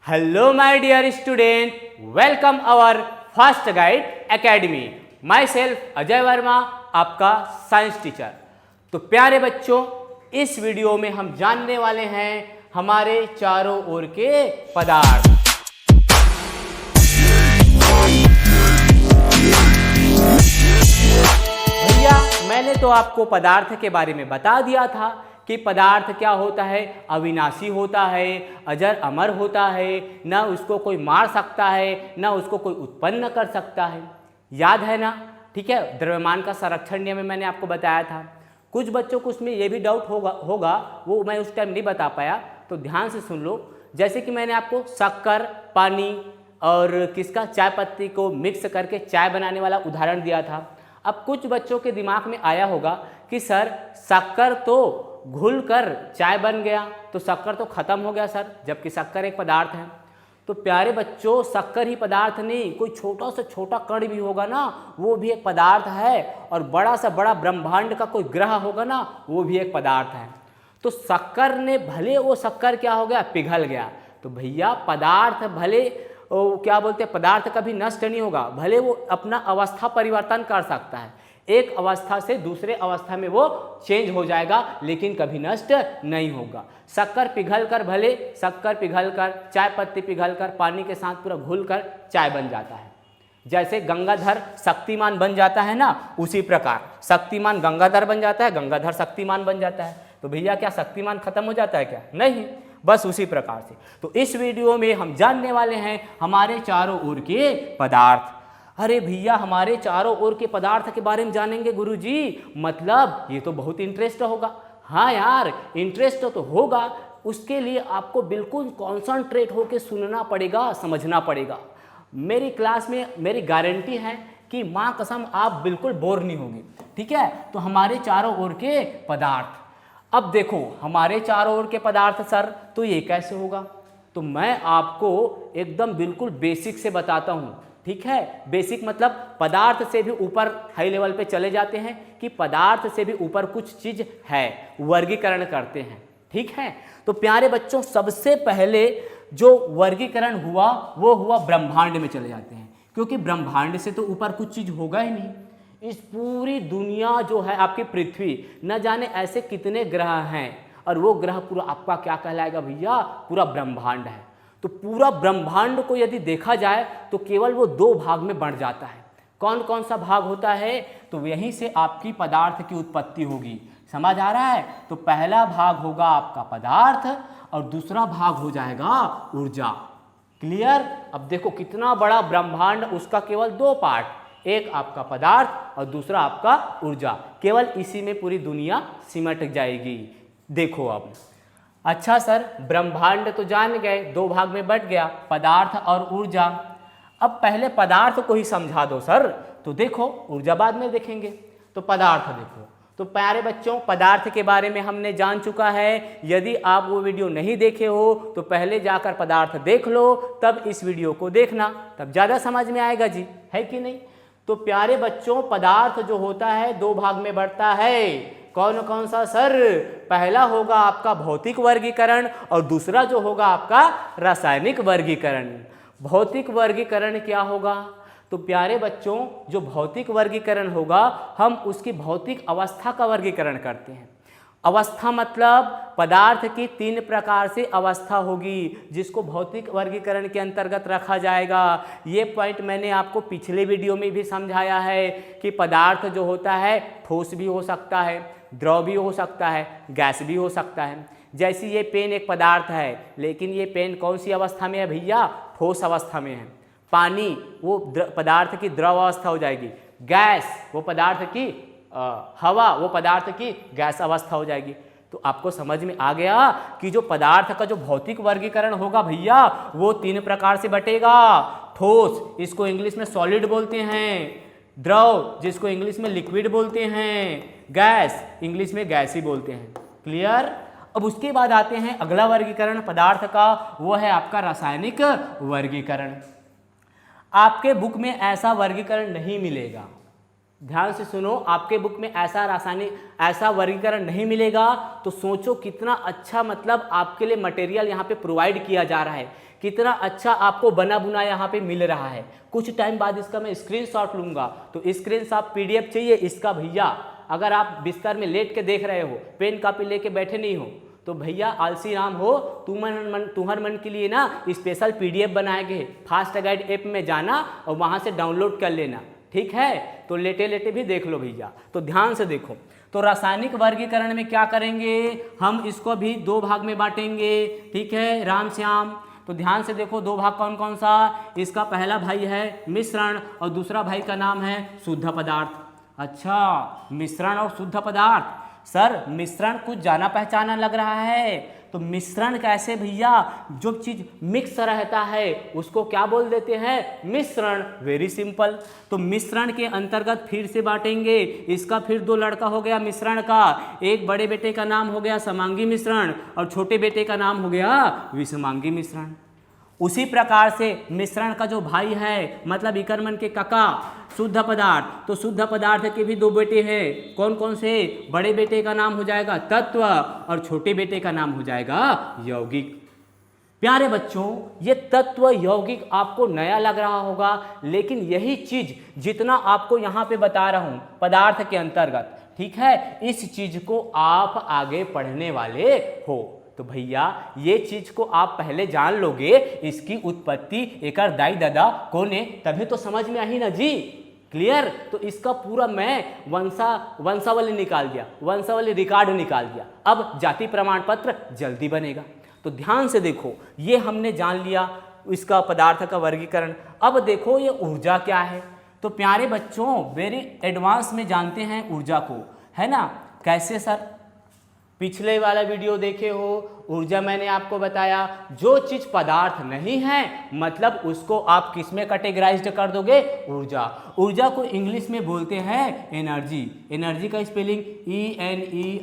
Hello my dear student, welcome our first guide academy. Myself Ajay Verma, आपका science teacher. तो प्यारे बच्चों, इस वीडियो में हम जानने वाले हैं हमारे चारों ओर के पदार्थ। भैया मैंने तो आपको पदार्थ के बारे में बता दिया था कि पदार्थ क्या होता है, अविनाशी होता है, अजर अमर होता है, ना उसको कोई मार सकता है, ना उसको कोई उत्पन्न कर सकता है। याद है ना? ठीक है, द्रव्यमान का संरक्षण नियम में मैंने आपको बताया था। कुछ बच्चों को उसमें ये भी डाउट होगा वो मैं उस टाइम नहीं बता पाया, तो ध्यान से सुन लो। जैसे कि मैंने आपको शक्कर, पानी और किसका चाय पत्ती को मिक्स करके चाय बनाने वाला उदाहरण दिया था। अब कुछ बच्चों के दिमाग में आया होगा कि सर शक्कर तो घुल कर चाय बन गया, तो शक्कर तो खत्म हो गया सर, जबकि शक्कर एक पदार्थ है। तो प्यारे बच्चों, शक्कर ही पदार्थ नहीं, कोई छोटा से छोटा कण भी होगा ना, वो भी एक पदार्थ है। और बड़ा से बड़ा ब्रह्मांड का कोई ग्रह होगा ना, वो भी एक पदार्थ है। तो शक्कर ने भले वो शक्कर क्या हो गया, पिघल गया। तो भैया पदार्थ भले क्या बोलते हैं, पदार्थ कभी नष्ट नहीं होगा, भले वो अपना अवस्था परिवर्तन कर सकता है, एक अवस्था से दूसरे अवस्था में वो चेंज हो जाएगा, लेकिन कभी नष्ट नहीं होगा। शक्कर पिघल कर चाय पत्ती पिघल कर पानी के साथ पूरा घुल कर चाय बन जाता है। जैसे गंगाधर शक्तिमान बन जाता है ना, उसी प्रकार शक्तिमान गंगाधर बन जाता है, गंगाधर शक्तिमान बन जाता है। तो भैया क्या शक्तिमान खत्म हो जाता है क्या? नहीं, बस उसी प्रकार से। तो इस वीडियो में हम जानने वाले हैं हमारे चारों ओर के पदार्थ। अरे भैया, हमारे चारों ओर के पदार्थ के बारे में जानेंगे गुरुजी, मतलब ये तो बहुत इंटरेस्ट होगा। हाँ यार, इंटरेस्ट तो होगा, उसके लिए आपको बिल्कुल कॉन्संट्रेट होकर सुनना पड़ेगा, समझना पड़ेगा। मेरी क्लास में मेरी गारंटी है कि माँ कसम आप बिल्कुल बोर नहीं होगी। ठीक है, तो हमारे चारों ओर के पदार्थ। अब देखो, हमारे चारों ओर के पदार्थ सर, तो ये कैसे होगा? तो मैं आपको एकदम बिल्कुल बेसिक से बताता हूँ। ठीक है, बेसिक मतलब पदार्थ से भी ऊपर हाई लेवल पे चले जाते हैं कि पदार्थ से भी ऊपर कुछ चीज है, वर्गीकरण करते हैं। ठीक है, तो प्यारे बच्चों, सबसे पहले जो वर्गीकरण हुआ वो हुआ ब्रह्मांड में चले जाते हैं, क्योंकि ब्रह्मांड से तो ऊपर कुछ चीज होगा ही नहीं। इस पूरी दुनिया जो है आपकी पृथ्वी, न जाने ऐसे कितने ग्रह हैं, और वो ग्रह पूरा आपका क्या कहलाएगा भैया, पूरा ब्रह्मांड है। तो पूरा ब्रह्मांड को यदि देखा जाए तो केवल वो दो भाग में बढ़ जाता है। कौन कौन सा भाग होता है? तो यहीं से आपकी पदार्थ की उत्पत्ति होगी। समझ आ रहा है? तो पहला भाग होगा आपका पदार्थ और दूसरा भाग हो जाएगा ऊर्जा। क्लियर? अब देखो कितना बड़ा ब्रह्मांड, उसका केवल दो पार्ट, एक आपका पदार्थ और दूसरा आपका ऊर्जा। केवल इसी में पूरी दुनिया सिमट जाएगी। देखो अब, अच्छा सर, ब्रह्मांड तो जान गए, दो भाग में बट गया, पदार्थ और ऊर्जा। अब पहले पदार्थ को ही समझा दो सर। तो देखो, ऊर्जा बाद में देखेंगे। तो पदार्थ देखो। तो प्यारे बच्चों, पदार्थ के बारे में हमने जान चुका है। यदि आप वो वीडियो नहीं देखे हो तो पहले जाकर पदार्थ देख लो, तब इस वीडियो को देखना, तब ज़्यादा समझ में आएगा जी, है कि नहीं? तो प्यारे बच्चों, पदार्थ जो होता है दो भाग में बढ़ता है। कौन कौन सा सर? पहला होगा आपका भौतिक वर्गीकरण और दूसरा जो होगा आपका रासायनिक वर्गीकरण। भौतिक वर्गीकरण क्या होगा? तो प्यारे बच्चों, जो भौतिक वर्गीकरण होगा, हम उसकी भौतिक अवस्था का वर्गीकरण करते हैं। अवस्था मतलब पदार्थ की तीन प्रकार से अवस्था होगी, जिसको भौतिक वर्गीकरण के अंतर्गत रखा जाएगा। ये पॉइंट मैंने आपको पिछले वीडियो में भी समझाया है कि पदार्थ जो होता है ठोस भी हो सकता है, द्रव भी हो सकता है, गैस भी हो सकता है। जैसे ये पेन एक पदार्थ है, लेकिन ये पेन कौन सी अवस्था में है भैया? ठोस अवस्था में है। पानी वो पदार्थ की द्रव अवस्था हो जाएगी। गैस वो पदार्थ की हवा वो पदार्थ की गैस अवस्था हो जाएगी। तो आपको समझ में आ गया कि जो पदार्थ का जो भौतिक वर्गीकरण होगा भैया, वो तीन प्रकार से बटेगा। ठोस, इसको इंग्लिश में सॉलिड बोलते हैं। द्रव, जिसको इंग्लिश में लिक्विड बोलते हैं। गैस, इंग्लिश में गैसी बोलते हैं। क्लियर? अब उसके बाद आते हैं अगला वर्गीकरण पदार्थ का, वो है आपका रासायनिक वर्गीकरण। आपके बुक में ऐसा वर्गीकरण नहीं मिलेगा। ध्यान से सुनो, आपके बुक में ऐसा वर्गीकरण नहीं मिलेगा। तो सोचो कितना अच्छा, मतलब आपके लिए मटेरियल यहाँ पे प्रोवाइड किया जा रहा है कितना अच्छा आपको बना बुना यहाँ पे मिल रहा है। कुछ टाइम बाद इसका मैं स्क्रीनशॉट लूँगा, तो स्क्रीनशॉट PDF चाहिए इसका भैया। अगर आप बिस्तर में लेट के देख रहे हो, पेन कापी लेके बैठे नहीं हो, तो भैया आलसी राम हो, तुम्हारे मन के लिए ना स्पेशल PDF बनाए गए। फास्ट गाइड ऐप में जाना और वहाँ से डाउनलोड कर लेना, ठीक है। तो लेटे लेटे भी देख लो भैया। तो ध्यान से देखो, तो रासायनिक वर्गीकरण में क्या करेंगे, हम इसको भी 2 भाग में बांटेंगे, ठीक है राम श्याम। तो ध्यान से देखो 2 भाग कौन कौन सा। इसका पहला भाई है मिश्रण और दूसरा भाई का नाम है शुद्ध पदार्थ। अच्छा, मिश्रण और शुद्ध पदार्थ। सर मिश्रण कुछ जाना पहचाना लग रहा है, तो मिश्रण कैसे भैया, जो चीज मिक्स रहता है उसको क्या बोल देते हैं, मिश्रण। Very simple. तो मिश्रण के अंतर्गत फिर से बांटेंगे। इसका फिर 2 लड़का हो गया मिश्रण का, एक बड़े बेटे का नाम हो गया समांगी मिश्रण और छोटे बेटे का नाम हो गया विषमांगी मिश्रण। उसी प्रकार से मिश्रण का जो भाई है, मतलब इकरमन के काका, शुद्ध पदार्थ, तो शुद्ध पदार्थ के भी 2 बेटे हैं। कौन कौन से, बड़े बेटे का नाम हो जाएगा तत्व और छोटे बेटे का नाम हो जाएगा यौगिक। प्यारे बच्चों, ये तत्व यौगिक आपको नया लग रहा होगा, लेकिन यही चीज जितना आपको यहाँ पे बता रहा हूँ पदार्थ के अंतर्गत, ठीक है, इस चीज को आप आगे पढ़ने वाले हो। तो भैया ये चीज को आप पहले जान लोगे, इसकी उत्पत्ति एकर दाई दादा कोने, तभी तो समझ में आई ना जी। क्लियर। तो इसका पूरा मैं वंशावली निकाल दिया, वंशावली रिकॉर्ड निकाल दिया। अब जाति प्रमाण पत्र जल्दी बनेगा। तो ध्यान से देखो, ये हमने जान लिया इसका पदार्थ का वर्गीकरण। अब देखो ये ऊर्जा क्या है। तो प्यारे बच्चों वेरी एडवांस में जानते हैं ऊर्जा को, है ना। कैसे सर, पिछले वाला वीडियो देखे हो, ऊर्जा मैंने आपको बताया जो चीज पदार्थ नहीं है मतलब उसको आप किस में कैटेगराइज्ड कर दोगे, ऊर्जा। ऊर्जा को इंग्लिश में बोलते हैं एनर्जी। एनर्जी का स्पेलिंग ENERGY।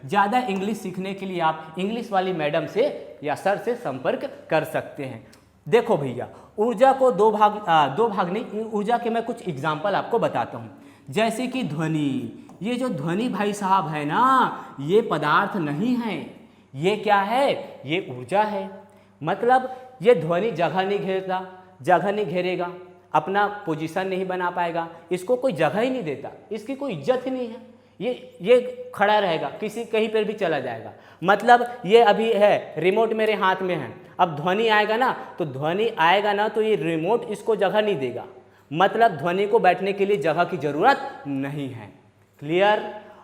ज़्यादा इंग्लिश सीखने के लिए आप इंग्लिश वाली मैडम से या सर से संपर्क कर सकते हैं। देखो भैया, ऊर्जा को दो भाग नहीं, ऊर्जा के मैं कुछ एग्जाम्पल आपको बताता हूँ। जैसे कि ध्वनि, ये जो ध्वनि भाई साहब है ना, ये पदार्थ नहीं है, ये क्या है, ये ऊर्जा है। मतलब ये ध्वनि जगह नहीं घेरता, जगह नहीं घेरेगा, अपना पोजीशन नहीं बना पाएगा, इसको कोई जगह ही नहीं देता, इसकी कोई इज्जत ही नहीं है, ये खड़ा रहेगा, किसी कहीं पर भी चला जाएगा। मतलब ये अभी है, रिमोट मेरे हाथ में है, अब ध्वनि आएगा ना, तो ध्वनि आएगा ना तो ये रिमोट इसको जगह नहीं देगा। मतलब ध्वनि को बैठने के लिए जगह की जरूरत नहीं है। क्लियर।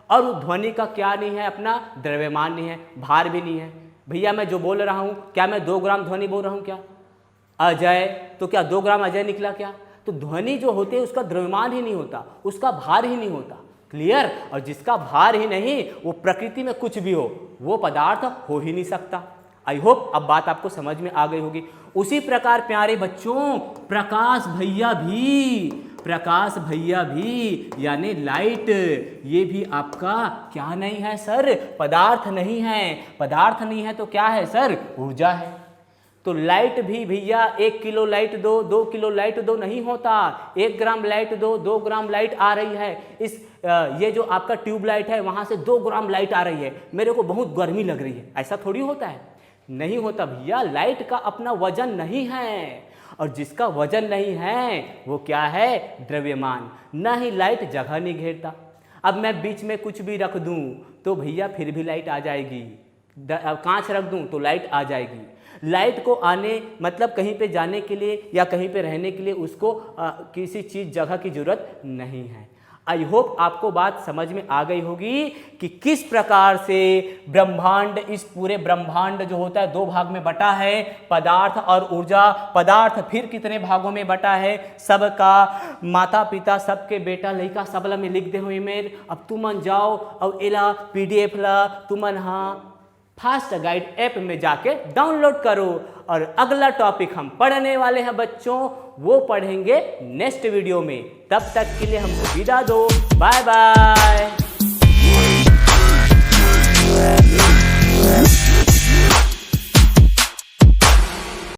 और ध्वनि का क्या नहीं है, अपना द्रव्यमान नहीं है, भार भी नहीं है। भैया मैं जो बोल रहा हूँ, क्या मैं 2 ग्राम ध्वनि बोल रहा हूँ क्या, अजय, तो क्या 2 ग्राम अजय निकला क्या। तो ध्वनि जो होते हैं उसका द्रव्यमान ही नहीं होता, उसका भार ही नहीं होता। क्लियर। और जिसका भार ही नहीं, वो प्रकृति में कुछ भी हो, वो पदार्थ हो ही नहीं सकता। आई होप अब बात आपको समझ में आ गई होगी। उसी प्रकार प्यारे बच्चों, प्रकाश भैया भी यानी लाइट, ये भी आपका क्या नहीं है सर, पदार्थ नहीं है। पदार्थ नहीं है तो क्या है सर, ऊर्जा है। तो लाइट भी भैया 1 किलो लाइट दो, 2 किलो लाइट दो नहीं होता, 1 ग्राम लाइट दो, 2 ग्राम लाइट आ रही है। ये जो आपका ट्यूब लाइट है वहाँ से 2 ग्राम लाइट आ रही है, मेरे को बहुत गर्मी लग रही है, ऐसा थोड़ी होता है, नहीं होता भैया। लाइट का अपना वजन नहीं है, और जिसका वजन नहीं है वो क्या है, द्रव्यमान। ना ही लाइट जगह नहीं घेरता। अब मैं बीच में कुछ भी रख दूं तो भैया फिर भी लाइट आ जाएगी, कांच रख दूं तो लाइट आ जाएगी। लाइट को आने मतलब कहीं पे जाने के लिए या कहीं पे रहने के लिए उसको किसी चीज़ जगह की जरूरत नहीं है। आई होप आपको बात समझ में आ गई होगी कि किस प्रकार से ब्रह्मांड, इस पूरे ब्रह्मांड जो होता है 2 भाग में बटा है, पदार्थ और ऊर्जा। पदार्थ फिर कितने भागों में बटा है, सबका माता पिता, सबके बेटा लड़का सबला में लिख दे हुए मेर। अब तुमन जाओ और एला PDF ला तुमन हाँ फास्ट गाइड ऐप में जाके डाउनलोड करो। और अगला टॉपिक हम पढ़ने वाले हैं बच्चों, वो पढ़ेंगे नेक्स्ट वीडियो में। तब तक के लिए हमको विदा दो, बाय बाय।